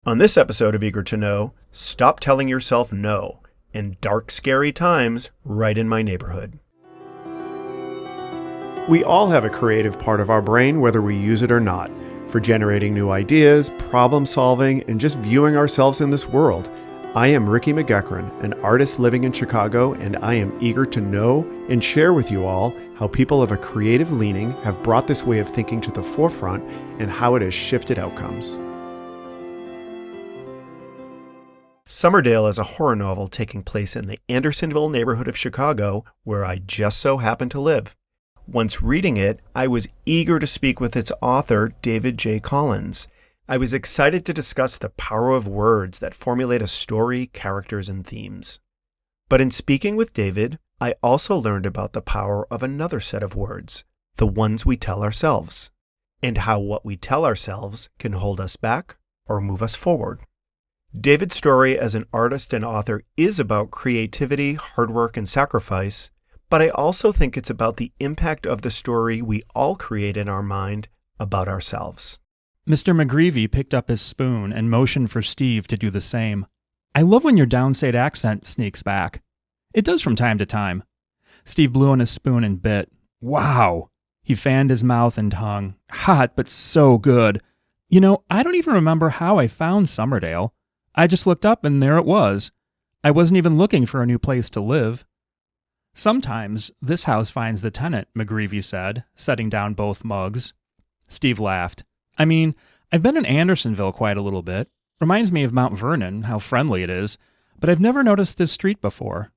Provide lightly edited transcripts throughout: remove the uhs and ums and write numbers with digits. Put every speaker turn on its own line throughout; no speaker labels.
On this episode of Eager to Know, stop telling yourself no, and dark, scary times right in my neighborhood. We all have a creative part of our brain, whether we use it or not, for generating new ideas, problem solving, and just viewing ourselves in this world. I am Ricky McGeckran, an artist living in Chicago, and I am eager to know and share with you all how people of a creative leaning have brought this way of thinking to the forefront and how it has shifted outcomes. Summerdale is a horror novel taking place in the Andersonville neighborhood of Chicago, where I just so happen to live. Once reading it, I was eager to speak with its author, David J. Collins. I was excited to discuss the power of words that formulate a story, characters, and themes. But in speaking with David, I also learned about the power of another set of words, the ones we tell ourselves, and how what we tell ourselves can hold us back or move us forward. David's story as an artist and author is about creativity, hard work, and sacrifice, but I also think it's about the impact of the story we all create in our mind about ourselves.
Mr. McGreevy picked up his spoon and motioned for Steve to do the same. I love when your downstate accent sneaks back. It does from time to time. Steve blew on his spoon and bit. Wow! He fanned his mouth and tongue. Hot, but so good. You know, I don't even remember how I found Summerdale. I just looked up and there it was. I wasn't even looking for a new place to live. Sometimes this house finds the tenant, McGreevy said, setting down both mugs. Steve laughed. I mean, I've been in Andersonville quite a little bit. Reminds me of Mount Vernon, how friendly it is, but I've never noticed this street before.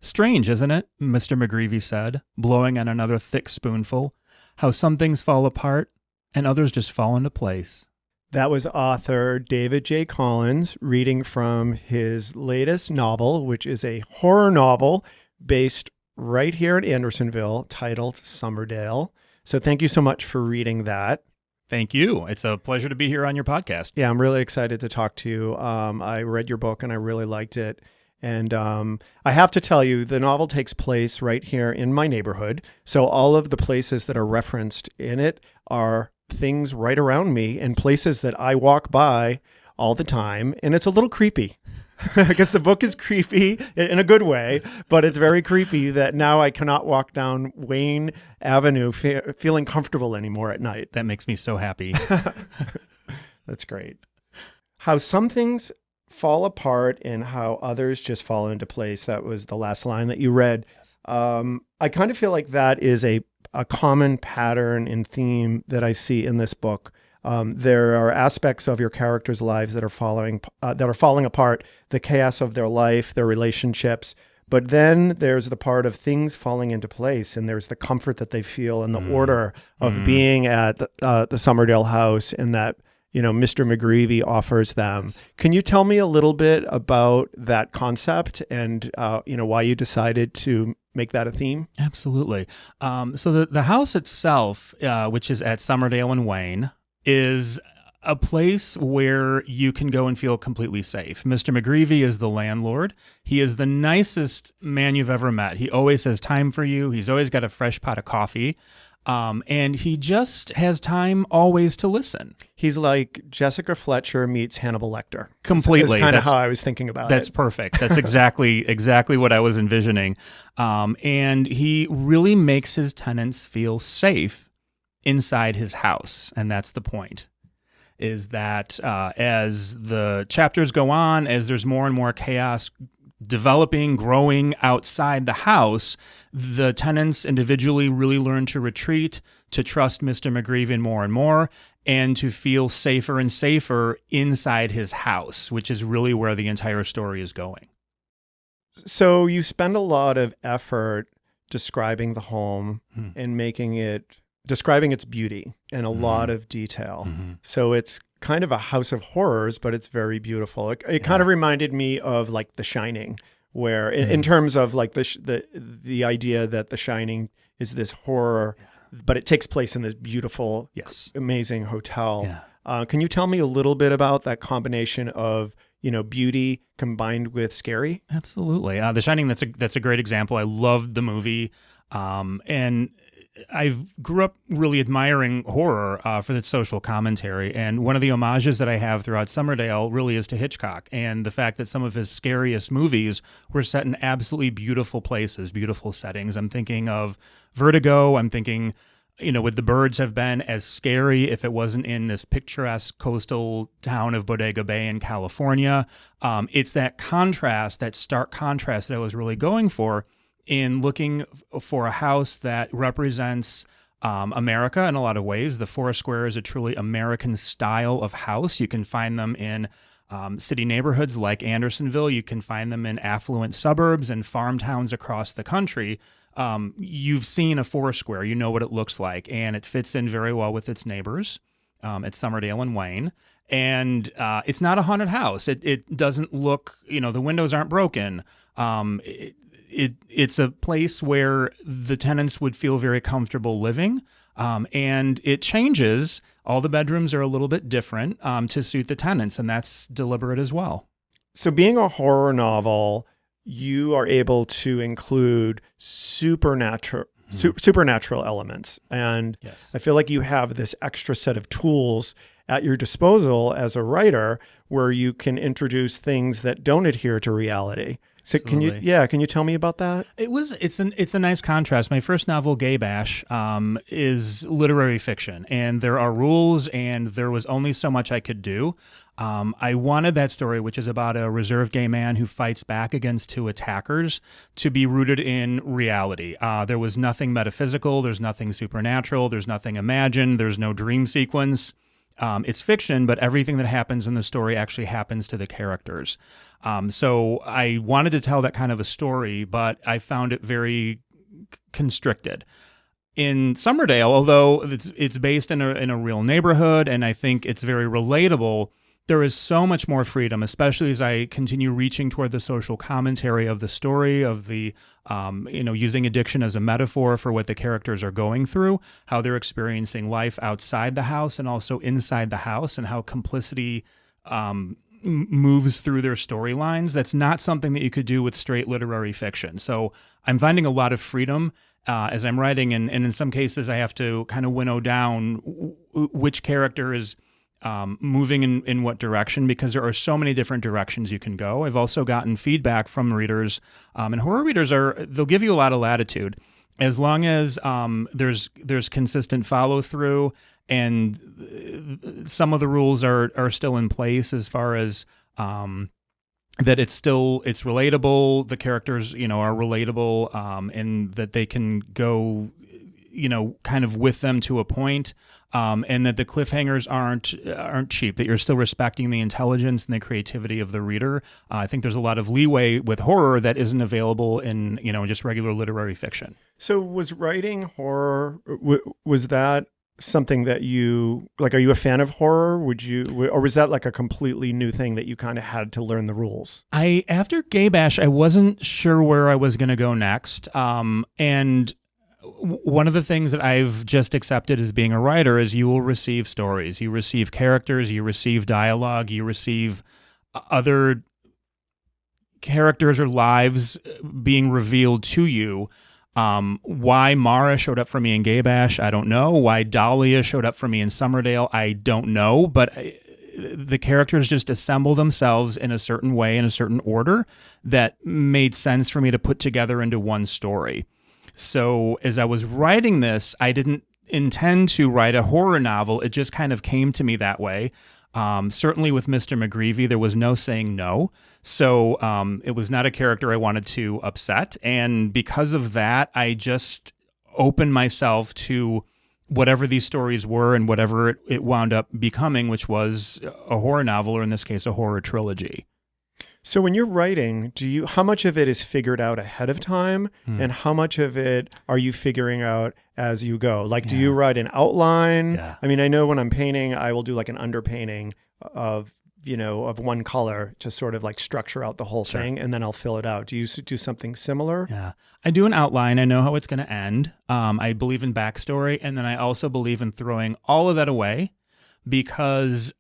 Strange, isn't it? Mr. McGreevy said, blowing on another thick spoonful, how some things fall apart and others just fall into place.
That was author David J. Collins reading from his latest novel, which is a horror novel based right here in Andersonville titled Summerdale. So thank you so much for reading that.
Thank you. It's a pleasure to be here on your podcast.
Yeah, I'm really excited to talk to you. I read your book and I really liked it. And I have to tell you, the novel takes place right here in my neighborhood. So all of the places that are referenced in it are things right around me and places that I walk by all the time. And it's a little creepy because the book is creepy in a good way, but it's very creepy that now I cannot walk down Wayne Avenue feeling comfortable anymore at night.
That makes me so happy.
That's great. How some things fall apart and how others just fall into place. That was the last line that you read. I kind of feel like that is a common pattern and theme that I see in this book. There are aspects of your characters' lives that are falling apart, the chaos of their life, their relationships. But then there's the part of things falling into place, and there's the comfort that they feel and the order of being at the Summerdale house, and that Mr. McGreevy offers them. Can you tell me a little bit about that concept and why you decided to make that a theme?
Absolutely. So the house itself, which is at Summerdale and Wayne, is a place where you can go and feel completely safe. Mr. McGreevy is the landlord. He is the nicest man you've ever met. He always has time for you. He's always got a fresh pot of coffee. And he just has time always to listen.
He's like Jessica Fletcher meets Hannibal Lecter.
Completely.
That's kind of how I was thinking about it.
That's perfect. That's exactly what I was envisioning. And he really makes his tenants feel safe inside his house. And that's the point, is that as the chapters go on, as there's more and more chaos developing, growing outside the house, the tenants individually really learn to retreat, to trust Mr. McGreevy more and more, and to feel safer and safer inside his house, which is really where the entire story is going.
So you spend a lot of effort describing the home and describing its beauty in a lot of detail. So it's kind of a house of horrors, but it's very beautiful. It kind of reminded me of like The Shining, where in terms of like the idea that The Shining is this horror, but it takes place in this beautiful, amazing hotel. Can you tell me a little bit about that combination of beauty combined with scary?
Absolutely. The Shining, that's a great example. I loved the movie. And I grew up really admiring horror for its social commentary, and one of the homages that I have throughout Summerdale really is to Hitchcock, and the fact that some of his scariest movies were set in absolutely beautiful places, beautiful settings. I'm thinking of Vertigo. I'm thinking, would The Birds have been as scary if it wasn't in this picturesque coastal town of Bodega Bay in California? It's that contrast, that stark contrast that I was really going for in looking for a house that represents America in a lot of ways. The Foursquare is a truly American style of house. You can find them in city neighborhoods like Andersonville. You can find them in affluent suburbs and farm towns across the country. You've seen a Foursquare, you know what it looks like, and it fits in very well with its neighbors at Summerdale and Wayne. And it's not a haunted house. It doesn't look, the windows aren't broken. It's a place where the tenants would feel very comfortable living, and it changes. All the bedrooms are a little bit different to suit the tenants, and that's deliberate as well.
So being a horror novel, you are able to include supernatural elements. And
Yes.
I feel like you have this extra set of tools at your disposal as a writer where you can introduce things that don't adhere to reality. So
Absolutely.
can you tell me about that?
It's a nice contrast. My first novel, Gay Bash, is literary fiction, and there are rules, and there was only so much I could do. I wanted that story, which is about a reserved gay man who fights back against two attackers, to be rooted in reality. There was nothing metaphysical, there's nothing supernatural, there's nothing imagined, there's no dream sequence. It's fiction, but everything that happens in the story actually happens to the characters. So I wanted to tell that kind of a story, but I found it very constricted. In Summerdale, although it's based in a real neighborhood, and I think it's very relatable, there is so much more freedom, especially as I continue reaching toward the social commentary of the story, of the, using addiction as a metaphor for what the characters are going through, how they're experiencing life outside the house and also inside the house, and how complicity moves through their storylines. That's not something that you could do with straight literary fiction. So I'm finding a lot of freedom as I'm writing, and in some cases I have to kind of winnow down which character is moving in what direction, because there are so many different directions you can go. I've also gotten feedback from readers, and horror readers they'll give you a lot of latitude as long as there's consistent follow through, and some of the rules are still in place as far as that it's relatable. The characters are relatable, and that they can go kind of with them to a point. And that the cliffhangers aren't cheap, that you're still respecting the intelligence and the creativity of the reader. I think there's a lot of leeway with horror that isn't available in, just regular literary fiction.
So was writing horror, was that something that you, like, are you a fan of horror? Or was that like a completely new thing that you kind of had to learn the rules?
After Gay Bash, I wasn't sure where I was going to go next. And one of the things that I've just accepted as being a writer is you will receive stories, you receive characters, you receive dialogue, you receive other characters or lives being revealed to you. Why Mara showed up for me in Gay Bash, I don't know. Why Dahlia showed up for me in Summerdale, I don't know. But the characters just assemble themselves in a certain way, in a certain order, that made sense for me to put together into one story. So as I was writing this, I didn't intend to write a horror novel. It just kind of came to me that way. Certainly with Mr. McGreevy, there was no saying no. So it was not a character I wanted to upset. And because of that, I just opened myself to whatever these stories were and whatever it wound up becoming, which was a horror novel, or in this case, a horror trilogy.
So when you're writing, how much of it is figured out ahead of time, and how much of it are you figuring out as you go? Like, do you write an outline?
Yeah.
I mean, I know when I'm painting, I will do like an underpainting of one color to sort of like structure out the whole thing, and then I'll fill it out. Do you do something similar?
Yeah. I do an outline. I know how it's going to end. I believe in backstory, and then I also believe in throwing all of that away, because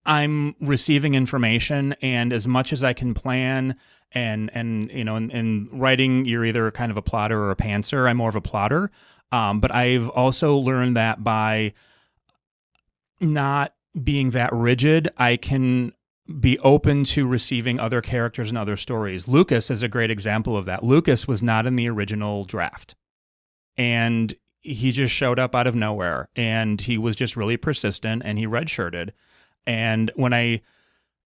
I'm receiving information, and as much as I can plan and in writing, you're either kind of a plotter or a pantser. I'm more of a plotter. But I've also learned that by not being that rigid, I can be open to receiving other characters and other stories. Lucas is a great example of that. Lucas was not in the original draft, and he just showed up out of nowhere, and he was just really persistent, and he redshirted. And when I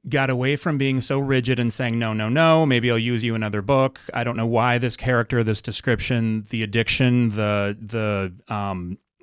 got away from being so rigid and saying, no, no, no, maybe I'll use you in another book. I don't know why this character, this description, the addiction, the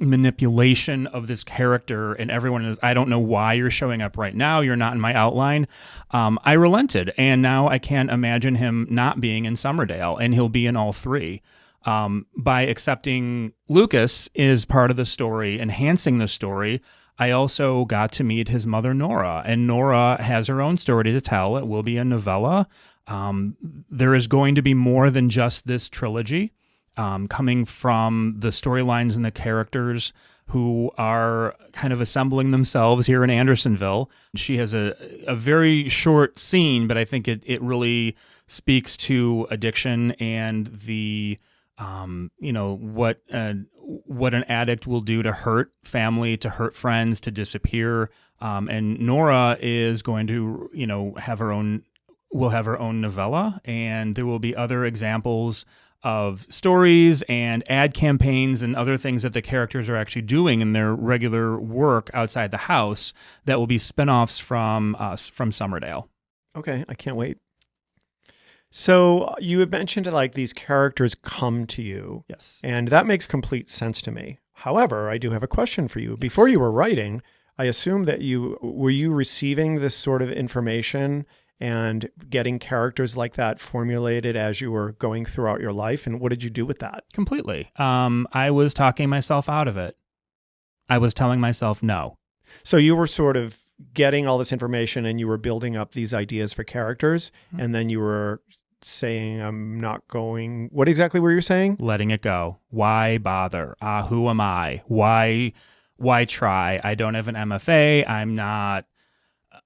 manipulation of this character, and everyone is, I don't know why you're showing up right now. You're not in my outline. I relented, and now I can't imagine him not being in Summerdale, and he'll be in all three. By accepting Lucas is part of the story, enhancing the story, I also got to meet his mother, Nora, and Nora has her own story to tell. It will be a novella. There is going to be more than just this trilogy, coming from the storylines and the characters who are kind of assembling themselves here in Andersonville. She has a very short scene, but I think it really speaks to addiction and the what an addict will do to hurt family, to hurt friends, to disappear. And Nora is going to, will have her own novella, and there will be other examples of stories and ad campaigns and other things that the characters are actually doing in their regular work outside the house that will be spinoffs from Summerdale.
Okay, I can't wait. So you had mentioned like these characters come to you.
Yes.
And that makes complete sense to me. However, I do have a question for you. Yes. Before you were writing, I assume that were you receiving this sort of information and getting characters like that formulated as you were going throughout your life? And what did you do with that?
Completely. I was talking myself out of it. I was telling myself no.
So you were sort of getting all this information and you were building up these ideas for characters, and then you were saying, I'm not going, what exactly were you saying?
Letting it go. Why bother? Who am I? Why try? I don't have an MFA. I'm not,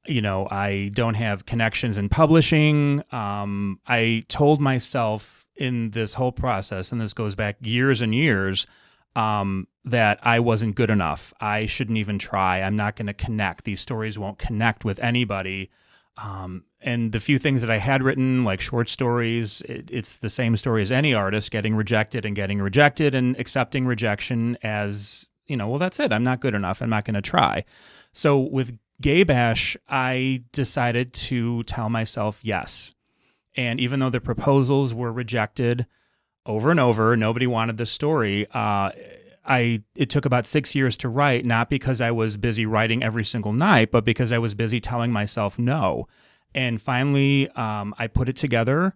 I don't have connections in publishing. I told myself in this whole process, and this goes back years and years, that I wasn't good enough. I shouldn't even try. I'm not going to connect. These stories won't connect with anybody. And the few things that I had written, like short stories, it's the same story as any artist, getting rejected and accepting rejection as, well, that's it. I'm not good enough. I'm not going to try. So with Gay Bash, I decided to tell myself yes. And even though the proposals were rejected over and over, nobody wanted the story, it took about 6 years to write, not because I was busy writing every single night, but because I was busy telling myself no. And finally, I put it together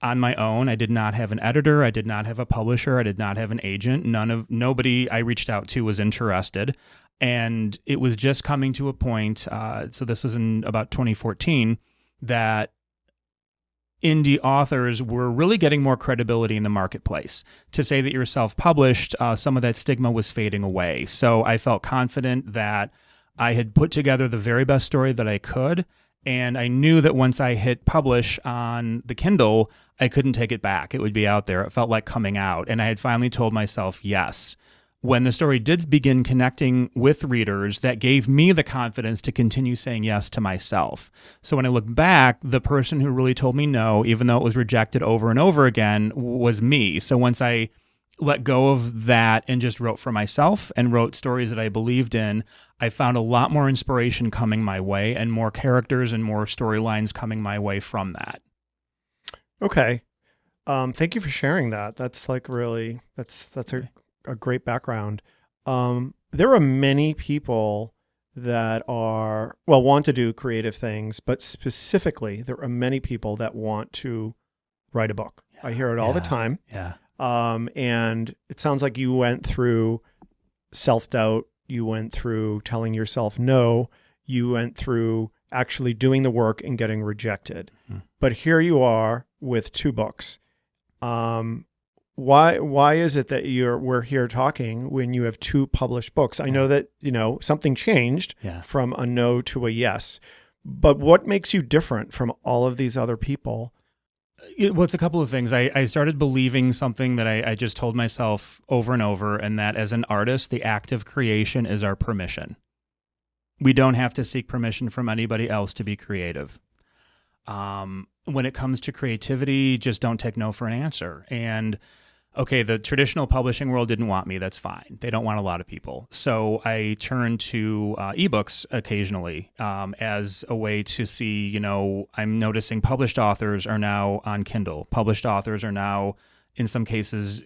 on my own. I did not have an editor. I did not have a publisher. I did not have an agent. Nobody I reached out to was interested. And it was just coming to a point, so this was in about 2014, that indie authors were really getting more credibility in the marketplace. To say that you're self-published, some of that stigma was fading away. So I felt confident that I had put together the very best story that I could, and I knew that once I hit publish on the Kindle, I couldn't take it back. It would be out there. It felt like coming out, and I had finally told myself yes. When the story did begin connecting with readers, that gave me the confidence to continue saying yes to myself. So when I look back, the person who really told me no, even though it was rejected over and over again, was me. So once I let go of that and just wrote for myself and wrote stories that I believed in, I found a lot more inspiration coming my way and more characters and more storylines coming my way from that.
Okay. Thank you for sharing that. That's like really, that's a great background. There are many people that want to do creative things, but specifically there are many people that want to write a book. Yeah. I hear it all the time.
Yeah.
And it sounds like you went through self-doubt. You went through telling yourself no. You went through actually doing the work and getting rejected. Mm-hmm. But here you are with 2 books. What why is it that we're here talking when you have 2 published books? I know that, something changed from a no to a yes, but what makes you different from all of these other people?
Well, it's a couple of things. I started believing something that I just told myself over and over, and that as an artist, the act of creation is our permission. We don't have to seek permission from anybody else to be creative. When it comes to creativity, just don't take no for an answer. And okay, the traditional publishing world didn't want me. That's fine. They don't want a lot of people. So I turned to ebooks occasionally as a way to see, I'm noticing published authors are now on Kindle. Published authors are now, in some cases,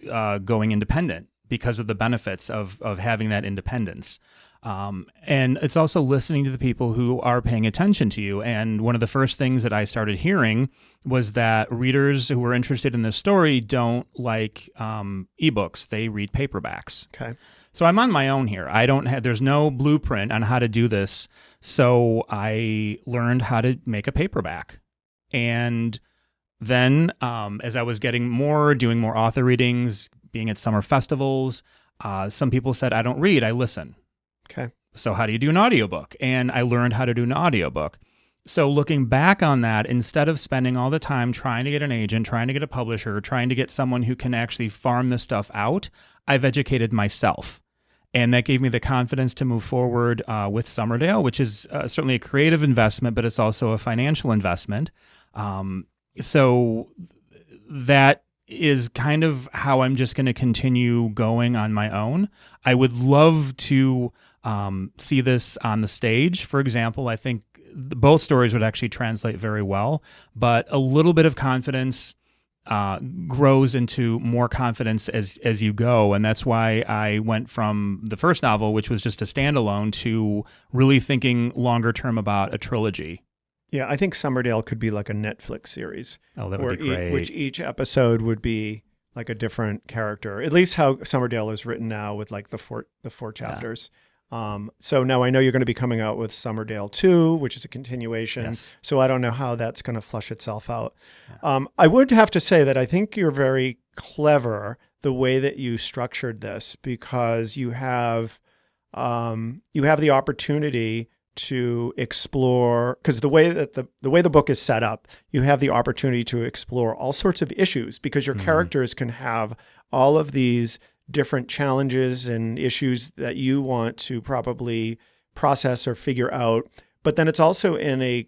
going independent because of the benefits of having that independence. And it's also listening to the people who are paying attention to you. And one of the first things that I started hearing was that readers who are interested in this story don't like ebooks. They read paperbacks.
Okay.
So I'm on my own here. There's no blueprint on how to do this. So I learned how to make a paperback. And then as I was doing more author readings, being at summer festivals, some people said, I don't read, I listen.
Okay.
So how do you do an audiobook? And I learned how to do an audiobook. So looking back on that, instead of spending all the time trying to get an agent, trying to get a publisher, trying to get someone who can actually farm this stuff out, I've educated myself. And that gave me the confidence to move forward with Summerdale, which is certainly a creative investment, but it's also a financial investment. So that is kind of how I'm just going to continue going on my own. I would love to see this on the stage. For example, I think both stories would actually translate very well, but a little bit of confidence grows into more confidence as you go. And that's why I went from the first novel, which was just a standalone, to really thinking longer term about a trilogy.
Yeah, I think Summerdale could be like a Netflix series.
Oh, that would be great.
Which each episode would be like a different character. At least how Summerdale is written now, with like the four chapters. So now I know you're going to be coming out with Summerdale 2, which is a continuation.
Yes.
So I don't know how that's going to flush itself out. I would have to say that I think you're very clever the way that you structured this, because you have the opportunity to explore, because the way the book is set up, you have the opportunity to explore all sorts of issues, because your characters can have all of these different challenges and issues that you want to probably process or figure out. But then it's also in a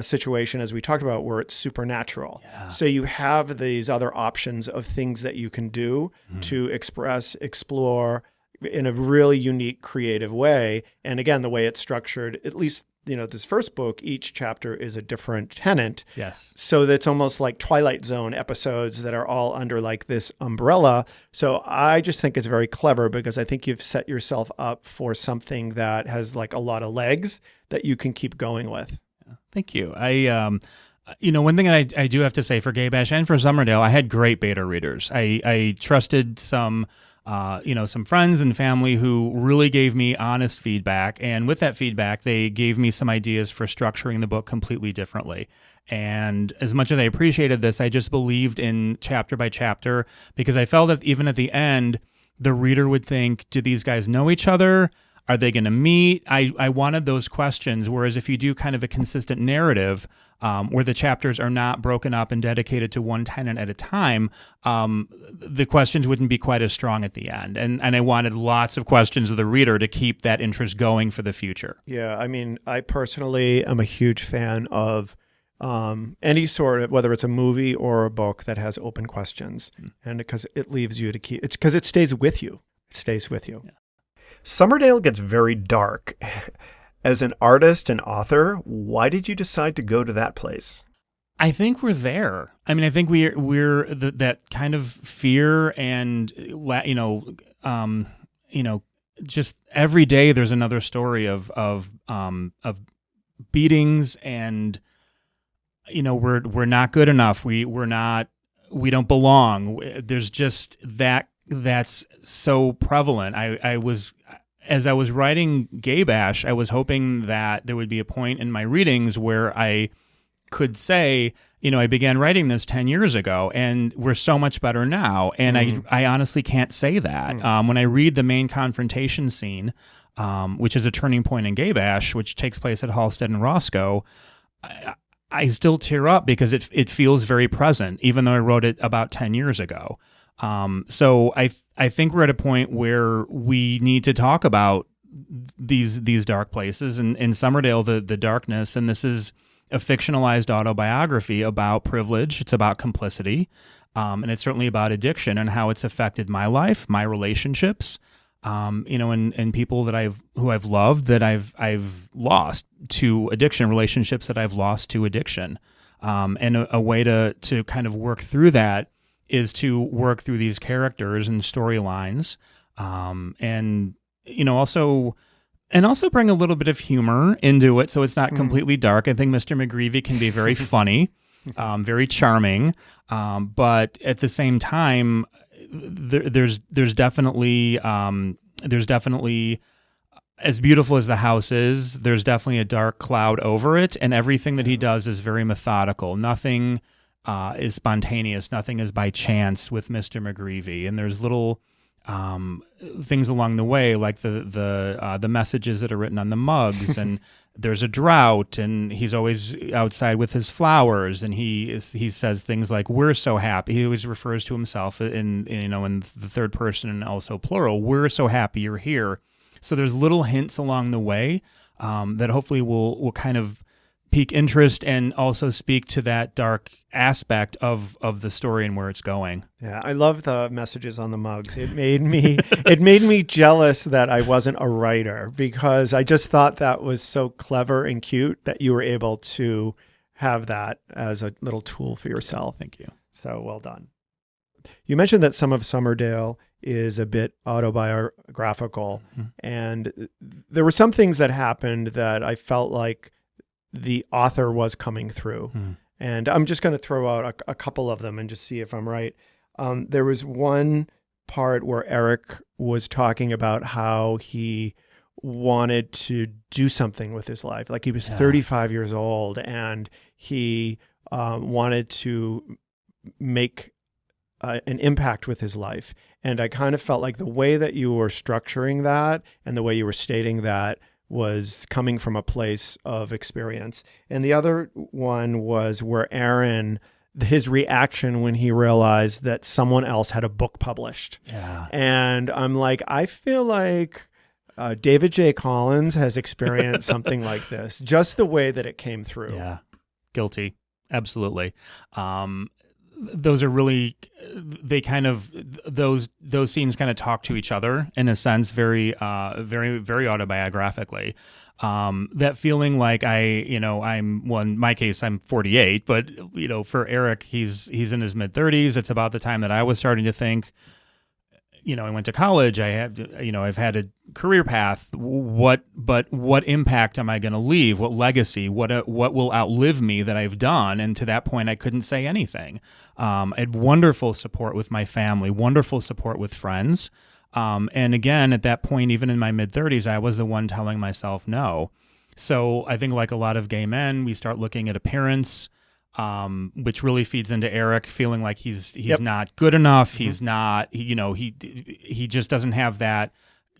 situation, as we talked about, where it's supernatural. Yeah. So you have these other options of things that you can do to explore in a really unique, creative way. And again, the way it's structured, at least, this first book, each chapter is a different tenant.
Yes.
So that's almost like Twilight Zone episodes that are all under like this umbrella. So I just think it's very clever, because I think you've set yourself up for something that has like a lot of legs that you can keep going with.
Thank you. One thing I do have to say for Gay Bash and for Summerdale, I had great beta readers. I trusted some friends and family who really gave me honest feedback. And with that feedback, they gave me some ideas for structuring the book completely differently. And as much as I appreciated this, I just believed in chapter by chapter, because I felt that even at the end, the reader would think, do these guys know each other? Are they going to meet? I wanted those questions. Whereas if you do kind of a consistent narrative where the chapters are not broken up and dedicated to one tenant at a time, the questions wouldn't be quite as strong at the end. And I wanted lots of questions of the reader to keep that interest going for the future.
Yeah, I mean, I personally am a huge fan of any sort of, whether it's a movie or a book that has open questions, and because it leaves you to keep, it's because it stays with you. It stays with you.
Yeah.
Summerdale gets very dark. As an artist and author, why did you decide to go to that place?
I think we're there. I mean, I think we're that kind of fear and just every day there's another story of beatings, and we're not good enough. We don't belong. There's just that's so prevalent. As I was writing Gay Bash, I was hoping that there would be a point in my readings where I could say, I began writing this 10 years ago and we're so much better now. And I honestly can't say that. When I read the main confrontation scene, which is a turning point in Gay Bash, which takes place at Halstead and Roscoe, I still tear up because it feels very present, even though I wrote it about 10 years ago. So I think we're at a point where we need to talk about these dark places, and in Summerdale, the darkness, and this is a fictionalized autobiography about privilege. It's about complicity, and it's certainly about addiction and how it's affected my life, my relationships, and people that who I've loved that I've lost to addiction, relationships that I've lost to addiction, and a way to kind of work through that is to work through these characters and storylines, and also bring a little bit of humor into it, so it's not completely dark. I think Mr. McGreevy can be very funny, very charming, but at the same time, there's definitely as beautiful as the house is, there's definitely a dark cloud over it, and everything that he does is very methodical. Nothing is spontaneous. Nothing is by chance with Mr. McGreevy, and there's little things along the way, like the messages that are written on the mugs, and there's a drought, and he's always outside with his flowers, and he says things like "we're so happy." He always refers to himself in the third person and also plural. "We're so happy you're here." So there's little hints along the way that hopefully will kind of pique interest and also speak to that dark aspect of the story and where it's going.
Yeah, I love the messages on the mugs. It made me jealous that I wasn't a writer, because I just thought that was so clever and cute that you were able to have that as a little tool for yourself.
Thank you.
So well done. You mentioned that some of Summerdale is a bit autobiographical, and there were some things that happened that I felt like the author was coming through. And I'm just going to throw out a couple of them and just see if I'm right. There was one part where Eric was talking about how he wanted to do something with his life. Like he was 35 years old and he wanted to make an impact with his life. And I kind of felt like the way that you were structuring that and the way you were stating that was coming from a place of experience. And the other one was where Aaron, his reaction when he realized that someone else had a book published.
Yeah.
And I'm like, I feel like David J. Collins has experienced something like this, just the way that it came through.
Yeah. Guilty. Absolutely. Those are really, they kind of, those scenes kind of talk to each other in a sense, very autobiographically. That feeling like in my case, I'm 48, but for Eric, he's in his mid 30s. It's about the time that I was starting to think, I went to college. I've had a career path. What impact am I going to leave? What legacy? What will outlive me that I've done? And to that point, I couldn't say anything. I had wonderful support with my family, wonderful support with friends. And again, at that point, even in my mid 30s, I was the one telling myself no. So I think like a lot of gay men, we start looking at appearance, which really feeds into Eric feeling like he's not good enough. Mm-hmm. He's not, he just doesn't have that,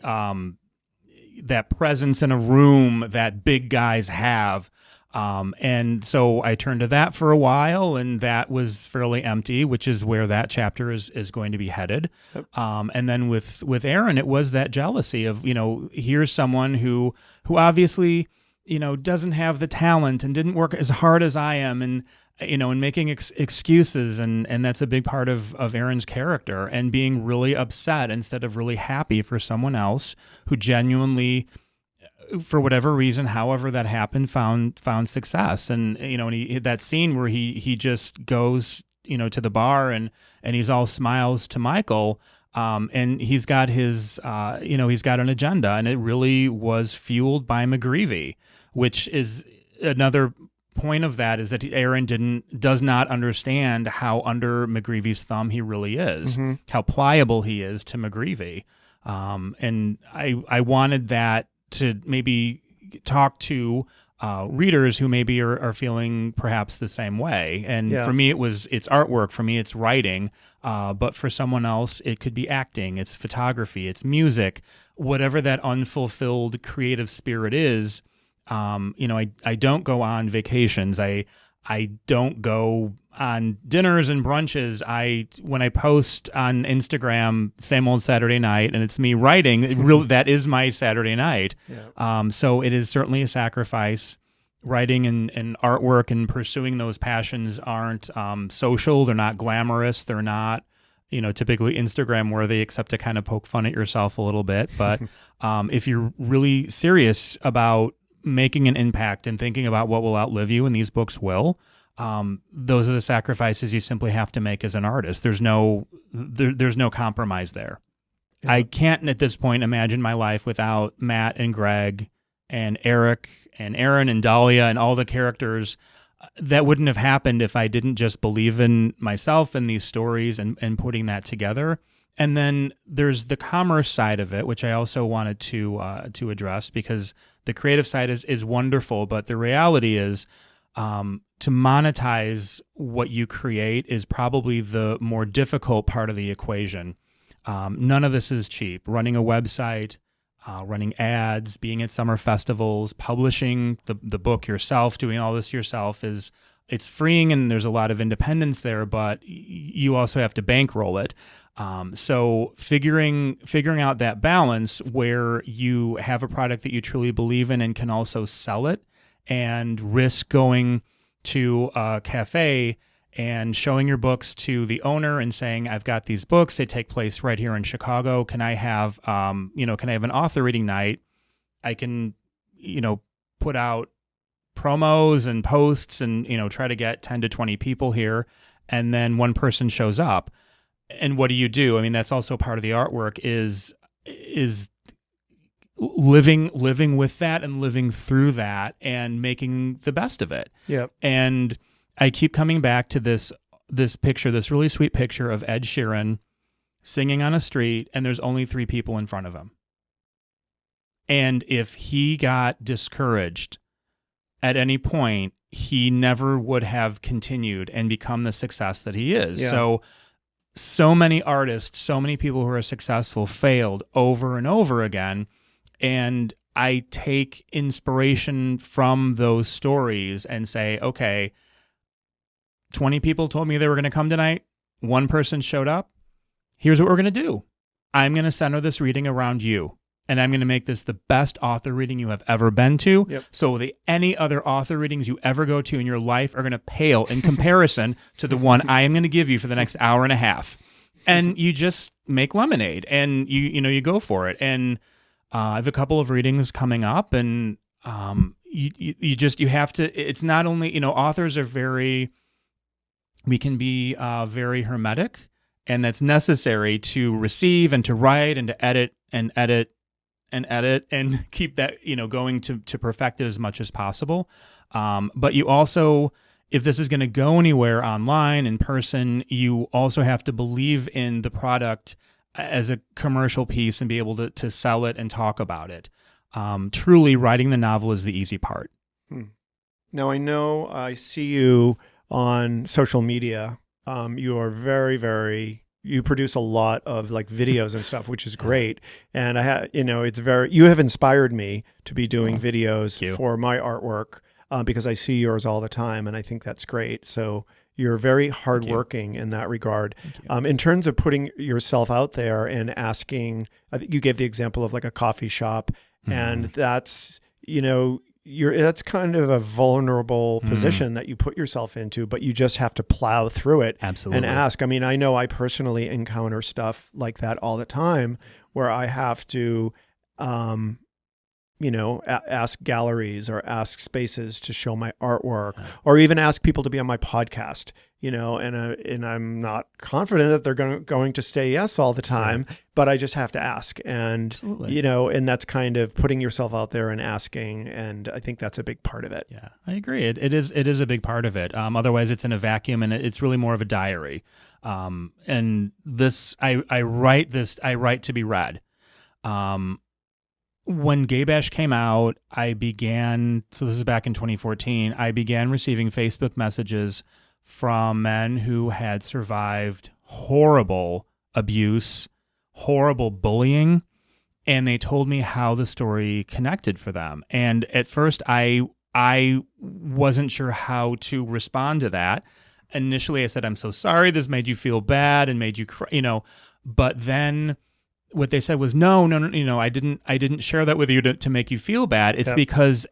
that presence in a room that big guys have. And so I turned to that for a while, and that was fairly empty, which is where that chapter is going to be headed. Yep. And then with Aaron, it was that jealousy of, here's someone who obviously, doesn't have the talent and didn't work as hard as I am, and making excuses, and that's a big part of Aaron's character, and being really upset instead of really happy for someone else who genuinely, for whatever reason, however that happened, found success. And that scene where he just goes to the bar and he's all smiles to Michael, and he's got his he's got an agenda, and it really was fueled by McGreevy, which is another point of that, is that Aaron does not understand how under McGreevy's thumb he really is, mm-hmm. how pliable he is to McGreevy. And I wanted that to maybe talk to readers who maybe are feeling perhaps the same way. And
Yeah.
for me, it's artwork. For me, it's writing. But for someone else, it could be acting, it's photography, it's music, whatever that unfulfilled creative spirit is. I don't go on vacations. I don't go on dinners and brunches. When I post on Instagram, same old Saturday night, and it's me writing, that is my Saturday night.
Yeah.
So it is certainly a sacrifice. Writing and artwork and pursuing those passions aren't social. They're not glamorous. They're not, typically Instagram worthy, except to kind of poke fun at yourself a little bit. But if you're really serious about making an impact and thinking about what will outlive you, and these books will, those are the sacrifices you simply have to make as an artist. There's no compromise there.
Yeah.
I can't at this point imagine my life without Matt and Greg and Eric and Aaron and Dahlia and all the characters. That wouldn't have happened if I didn't just believe in myself and these stories and putting that together. And then there's the commerce side of it, which I also wanted to address, because the creative side is wonderful, but the reality is to monetize what you create is probably the more difficult part of the equation. None of this is cheap. Running a website, running ads, being at summer festivals, publishing the book yourself, doing all this yourself it's freeing, and there's a lot of independence there, but you also have to bankroll it. So figuring out that balance where you have a product that you truly believe in and can also sell it, and risk going to a cafe and showing your books to the owner and saying, I've got these books, they take place right here in Chicago. Can I have, can I have an author reading night? I can, put out promos and posts and, try to get 10 to 20 people here. And then one person shows up. And what do you do? I mean, that's also part of the artwork is living with that and living through that and making the best of it.
Yep.
And I keep coming back to this picture, this really sweet picture of Ed Sheeran singing on a street, and there's only 3 people in front of him. And if he got discouraged at any point, he never would have continued and become the success that he is.
Yeah.
So many artists, so many people who are successful failed over and over again. And I take inspiration from those stories and say, okay, 20 people told me they were going to come tonight. One person showed up. Here's what we're going to do. I'm going to center this reading around you. And I'm going to make this the best author reading you have ever been to.
Yep.
So any other author readings you ever go to in your life are going to pale in comparison to the one I am going to give you for the next hour and a half. And you just make lemonade, and you go for it. And I have a couple of readings coming up, and you have to. It's not only authors are we can be very hermetic, and that's necessary to receive and to write and to edit and keep that going to perfect it as much as possible. But you also, if this is going to go anywhere online, in person, you also have to believe in the product as a commercial piece and be able to sell it and talk about it. Truly, writing the novel is the easy part.
Now, I know I see you on social media. You are very, very... You produce a lot of like videos and stuff, which is great. And you have inspired me to be doing videos for my artwork because I see yours all the time, and I think that's great. So you're very hardworking in that regard. In terms of putting yourself out there and asking, I think you gave the example of like a coffee shop, and that's that's kind of a vulnerable position that you put yourself into, but you just have to plow through it.
Absolutely.
And ask. I mean, I know I personally encounter stuff like that all the time where I have to, ask galleries or ask spaces to show my artwork, or even ask people to be on my podcast, and I'm not confident that they're going to say yes all the time, but I just have to ask. And,
Absolutely.
And that's kind of putting yourself out there and asking. And I think that's a big part of it.
Yeah, I agree. It is a big part of it. Otherwise it's in a vacuum, and it's really more of a diary. And this, I write to be read. when Gay Bash came out, so this is back in 2014, I began receiving Facebook messages from men who had survived horrible abuse, horrible bullying, and they told me how the story connected for them. And at first, I wasn't sure how to respond to that. Initially, I said, "I'm so sorry. This made you feel bad and made you cry," But then what they said was, no, I didn't share that with you to make you feel bad. It's because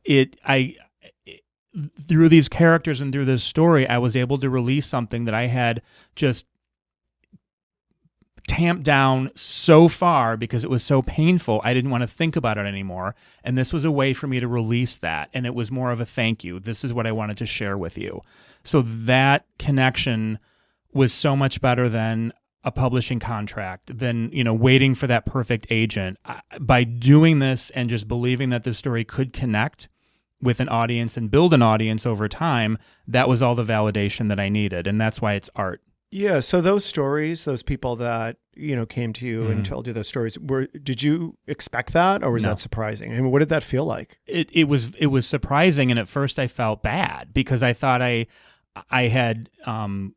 through these characters and through this story, I was able to release something that I had just tamped down so far because it was so painful. I didn't want to think about it anymore. And this was a way for me to release that. And it was more of a thank you. This is what I wanted to share with you. So that connection was so much better than a publishing contract, than, waiting for that perfect agent. By doing this and just believing that this story could connect with an audience and build an audience over time, that was all the validation that I needed. And that's why it's art.
Yeah. So those stories, those people that, came to you and told you those stories, did you expect that, or was that surprising? I mean, what did that feel like?
It was surprising. And at first I felt bad because I thought I had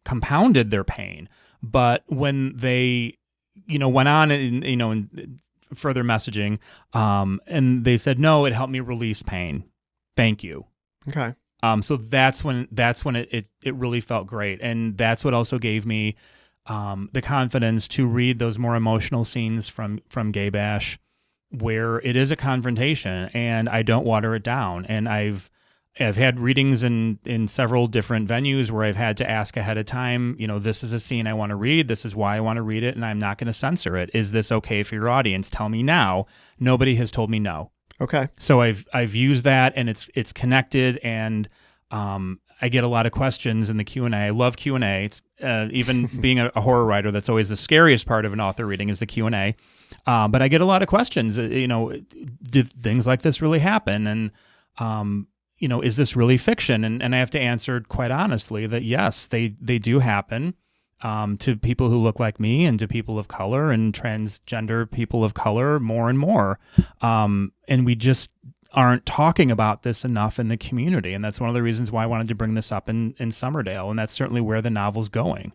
compounded their pain. But when they, went on and further messaging, and they said, no, it helped me release pain. Thank you.
Okay.
So that's when it really felt great. And that's what also gave me the confidence to read those more emotional scenes from Gay Bash, where it is a confrontation and I don't water it down. And I've had readings in several different venues where I've had to ask ahead of time, this is a scene I want to read. This is why I want to read it. And I'm not going to censor it. Is this okay for your audience? Tell me now. Nobody has told me no.
Okay.
So I've used that, and it's connected, and I get a lot of questions in the Q&A. I love Q&A. It's even being a horror writer, that's always the scariest part of an author reading is the Q&A. But I get a lot of questions. Did things like this really happen? And is this really fiction? And I have to answer quite honestly that yes, they do happen to people who look like me and to people of color and transgender people of color more and more. And we just aren't talking about this enough in the community. And that's one of the reasons why I wanted to bring this up in Summerdale. And that's certainly where the novel's going.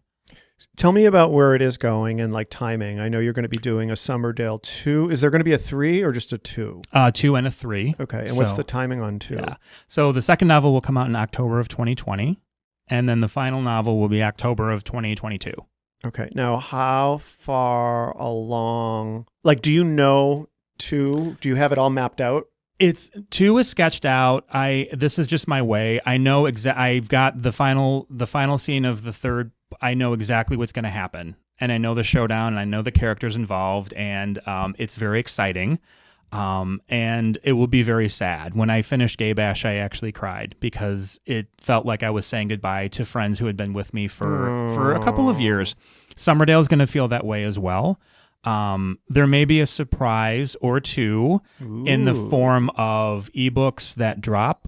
Tell me about where it is going and like timing. I know you're going to be doing a Summerdale 2. Is there going to be a 3 or just a 2?
2 and a 3.
Okay. And what's the timing on 2?
Yeah. So the second novel will come out in October of 2020. And then the final novel will be October of 2022.
Okay. Now, how far along, do you know 2? Do you have it all mapped out?
It's 2 is sketched out. This is just my way. I know I've got the final scene of the third. I know exactly what's going to happen, and I know the showdown, and I know the characters involved, and it's very exciting. And it will be very sad. When I finished Gay Bash, I actually cried because it felt like I was saying goodbye to friends who had been with me for a couple of years. Summerdale is going to feel that way as well. There may be a surprise or two in the form of ebooks that drop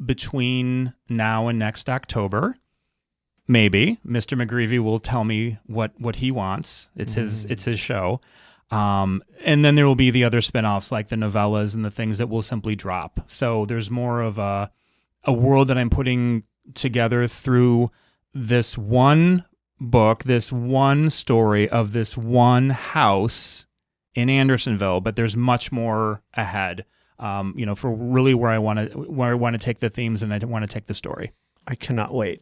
between now and next October. Maybe Mr. McGreevy will tell me what he wants. It's his show. And then there will be the other spinoffs like the novellas and the things that will simply drop. So there's more of a world that I'm putting together through this one book, this one story of this one house in Andersonville, but there's much more ahead. For really where I want to take the themes and I want to take the story.
I cannot wait.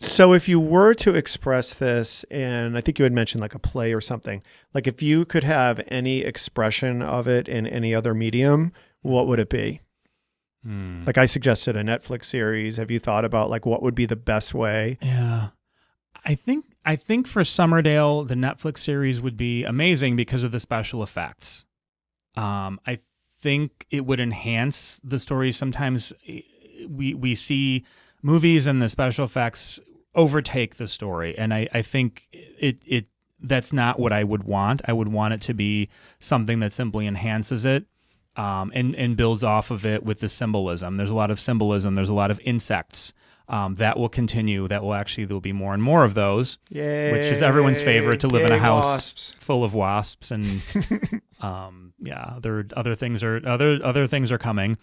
So if you were to express this, and I think you had mentioned like a play or something, like if you could have any expression of it in any other medium, what would it be? Like I suggested a Netflix series. Have you thought about like what would be the best way?
Yeah. I think for Summerdale, the Netflix series would be amazing because of the special effects. I think it would enhance the story. Sometimes we see movies and the special effects overtake the story, and I think it that's not what I would want. I would want it to be something that simply enhances it and builds off of it with the symbolism. There's a lot of symbolism. There's a lot of insects. That will continue. There'll be more and more of those.
Yay.
Which is everyone's favorite, to live in a
Yay,
house
wasps.
full of wasps. And other things are coming.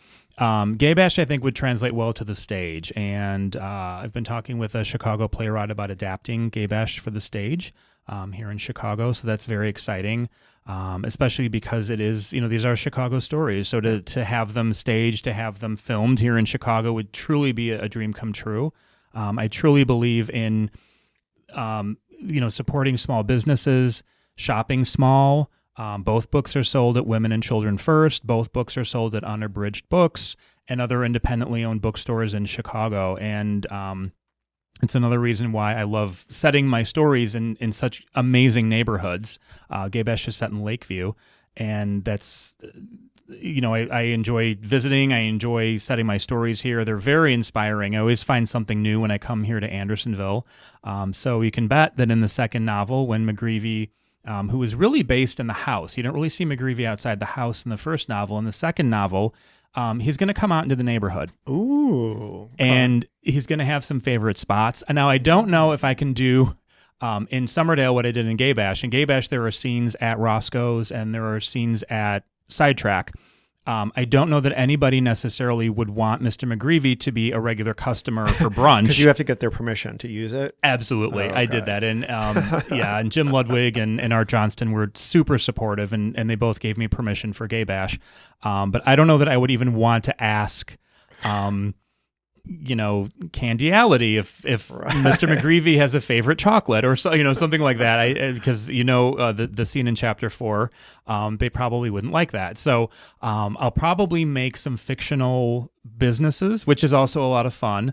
Gay Bash, I think, would translate well to the stage. And I've been talking with a Chicago playwright about adapting Gay Bash for the stage here in Chicago. So that's very exciting. Especially because it is, these are Chicago stories. So to have them staged, to have them filmed here in Chicago would truly be a dream come true. I truly believe in, supporting small businesses, shopping small. Both books are sold at Women and Children First. Both books are sold at Unabridged Books and other independently owned bookstores in Chicago. And it's another reason why I love setting my stories in such amazing neighborhoods. Gay Bash is set in Lakeview, and that's, I enjoy visiting. I enjoy setting my stories here. They're very inspiring. I always find something new when I come here to Andersonville. So you can bet that in the second novel, when McGreevy, who was really based in the house, you don't really see McGreevy outside the house in the first novel. In the second novel, he's going to come out into the neighborhood.
Ooh.
And he's going to have some favorite spots. And now I don't know if I can do in Summerdale what I did in Gay Bash. In Gay Bash, there are scenes at Roscoe's and there are scenes at Sidetrack. I don't know that anybody necessarily would want Mr. McGreevy to be a regular customer for brunch.
Because you have to get their permission to use it?
Absolutely.
Oh, okay.
I did that. And and Jim Ludwig and Art Johnston were super supportive, and they both gave me permission for Gay Bash. But I don't know that I would even want to ask, Candiality if
Right.
Mr. McGreevy has a favorite chocolate or so, something like that. Because the scene in chapter 4, they probably wouldn't like that. So I'll probably make some fictional businesses, which is also a lot of fun.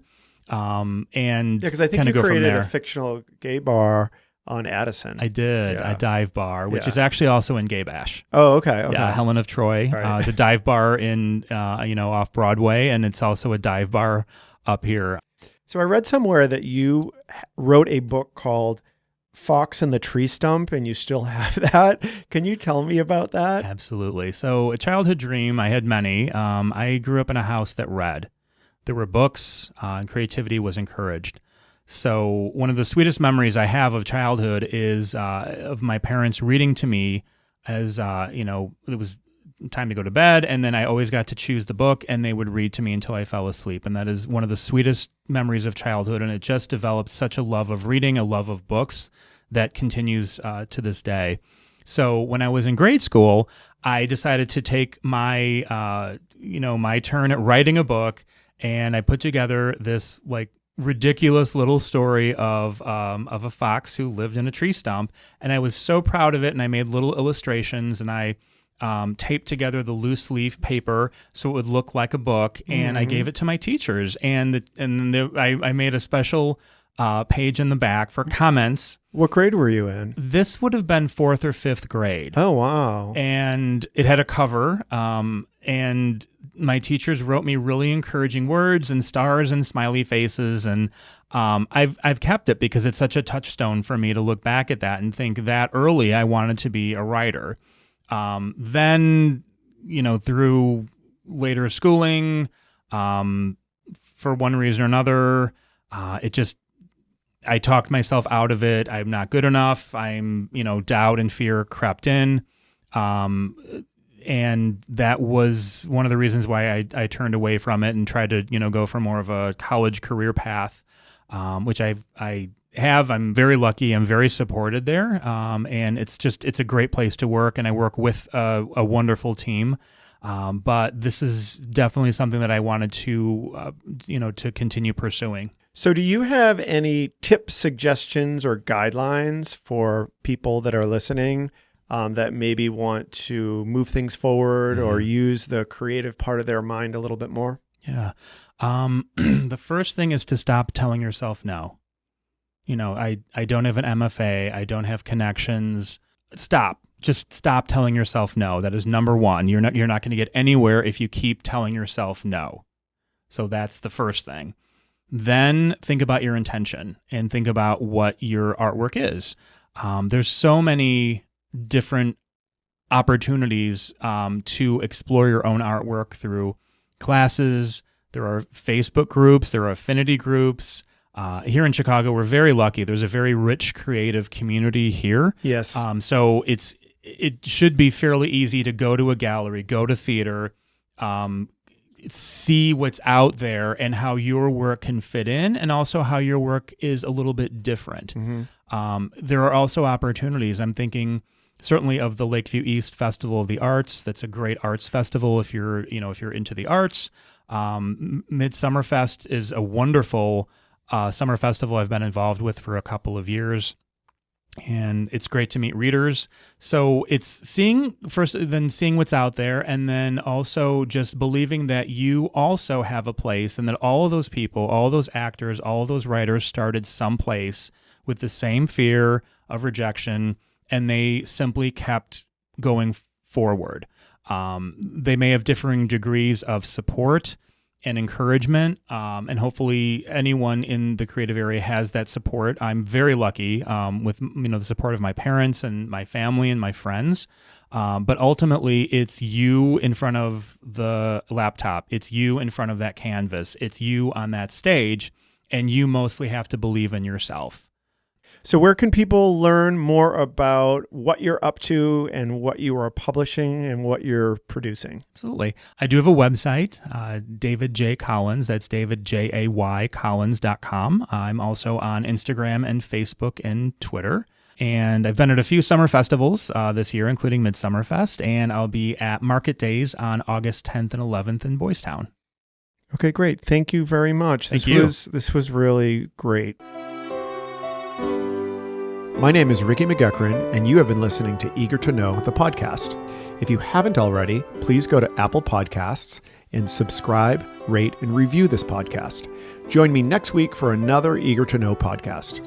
And
because I think you created a fictional gay bar on Addison.
I did a dive bar, which is actually also in Gay Bash.
Oh, okay.
Yeah, Helen of Troy.
Right.
It's a dive bar in off Broadway, and it's also a dive bar up here.
So I read somewhere that you wrote a book called Fox and the Tree Stump, and you still have that. Can you tell me about that?
Absolutely. So a childhood dream, I had many. I grew up in a house that read. There were books, and creativity was encouraged. So one of the sweetest memories I have of childhood is of my parents reading to me as, it was time to go to bed, and then I always got to choose the book, and they would read to me until I fell asleep. And that is one of the sweetest memories of childhood, and it just developed such a love of reading, a love of books that continues to this day. So when I was in grade school, I decided to take my, my turn at writing a book, and I put together this ridiculous little story of a fox who lived in a tree stump, and I was so proud of it. And I made little illustrations, and I taped together the loose leaf paper so it would look like a book, and I gave it to my teachers, and I made a special page in the back for comments.
What grade were you in?
This would have been 4th or 5th grade.
Oh, wow.
And it had a cover, and my teachers wrote me really encouraging words and stars and smiley faces, and I've kept it because it's such a touchstone for me to look back at that and think that early I wanted to be a writer. Then, through later schooling, for one reason or another, I talked myself out of it. I'm not good enough. Doubt and fear crept in. And that was one of the reasons why I turned away from it and tried to, go for more of a college career path, which I have. I'm very lucky. I'm very supported there. And it's a great place to work, and I work with a wonderful team. But this is definitely something that I wanted to, to continue pursuing.
So do you have any tips, suggestions, or guidelines for people that are listening that maybe want to move things forward or use the creative part of their mind a little bit more?
Yeah. The first thing is to stop telling yourself no. I don't have an MFA. I don't have connections. Just stop telling yourself no. That is number one. You're not going to get anywhere if you keep telling yourself no. So that's the first thing. Then think about your intention and think about what your artwork is. There's so many different opportunities to explore your own artwork through classes, There are Facebook groups. There are affinity groups. Here in Chicago, we're very lucky. There's a very rich creative community here.
Yes.
So it should be fairly easy to go to a gallery, go to theater, see what's out there and how your work can fit in, and also how your work is a little bit different. There are also opportunities. I'm thinking certainly of the Lakeview East Festival of the Arts. That's a great arts festival if you're into the arts. Midsummerfest is a wonderful summer festival I've been involved with for a couple of years. And it's great to meet readers. So it's seeing what's out there, and then also just believing that you also have a place, and that all of those people, all of those actors, all of those writers started someplace with the same fear of rejection, and they simply kept going forward. They may have differing degrees of support and encouragement, and hopefully anyone in the creative area has that support. I'm very lucky with the support of my parents and my family and my friends. But ultimately, it's you in front of the laptop. It's you in front of that canvas. It's you on that stage, and you mostly have to believe in yourself.
So where can people learn more about what you're up to and what you are publishing and what you're producing?
Absolutely. I do have a website, David J. Collins. That's davidjaycollins.com. I'm also on Instagram and Facebook and Twitter. And I've been at a few summer festivals this year, including Midsummerfest, and I'll be at Market Days on August 10th and 11th in Boys Town.
Okay, great. Thank you very much.
Thank you.
This was really great. My name is Ricky McGuckran, and you have been listening to Eager to Know, the podcast. If you haven't already, please go to Apple Podcasts and subscribe, rate, and review this podcast. Join me next week for another Eager to Know podcast.